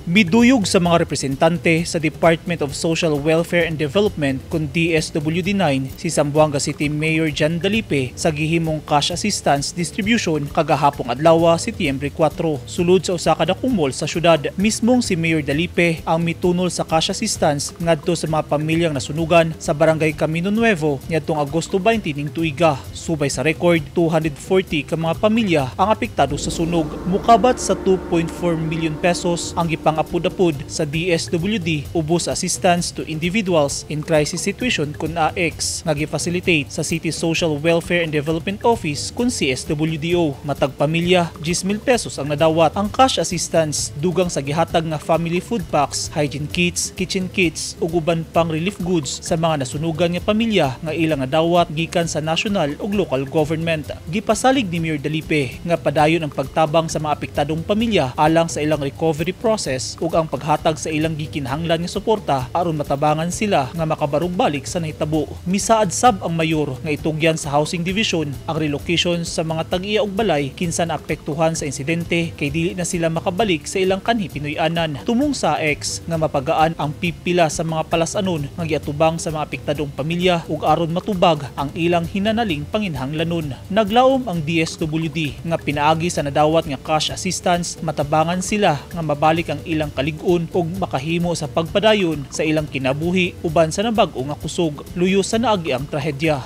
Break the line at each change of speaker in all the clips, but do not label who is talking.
Miduyog sa mga representante sa Department of Social Welfare and Development kung DSWD9 si Zamboanga City Mayor Jan Dalipe sa gihimong cash assistance distribution kagahapong adlaw Setyembre 4 sulod sa usa ka dakong mall sa syudad. Mismong si Mayor Dalipe ang mitunol sa cash assistance ngadto sa mga pamilyang nasunugan sa Barangay Camino Nuevo niadtong Agosto 20 ning tuiga. Subay sa record, 240 ka mga pamilya ang apektado sa sunog. Mukabat sa 2.4 million pesos ang gipang-apod-apod sa DSWD ubos assistance to individuals in crisis situation kun AX nga gi-facilitate sa City Social Welfare and Development Office kun CSWDO. Matag pamilya, 10,000 pesos ang nadawat. Ang cash assistance dugang sa gihatag nga family food packs, hygiene kits, kitchen kits ug uban pang relief goods sa mga nasunugan nga pamilya nga ilang nadawat gikan sa national ug local government. Gipasalig ni Mayor Dalipe nga padayon ang pagtabang sa mga apektadong pamilya alang sa ilang recovery process ug ang paghatag sa ilang gikinahanglan nga suporta aron matabangan sila nga makabarog balik sa nahitabo. Misaad sab ang mayor nga itugyan sa Housing Division ang relocation sa mga tag-iya ug balay kinsa naapektuhan sa insidente kay dili na sila makabalik sa ilang kanhi Pinoy-anan. Tumong sa X nga mapagaan ang pipila sa mga palasanon nga giatubang sa mga apektadong pamilya ug aron matubag ang ilang hinanaling panginhanglanon. Naglaom ang DSWD nga pinaagi sa nadawat nga cash assistance matabangan sila nga mabalik ang ilang kalig-on ug makahimo sa pagpadayon sa ilang kinabuhi uban sa nabag-o nga kusog. Luyo sa naagi ang trahedya.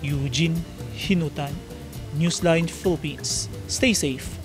Eugene Hinutan, Newsline Philippines. Stay safe.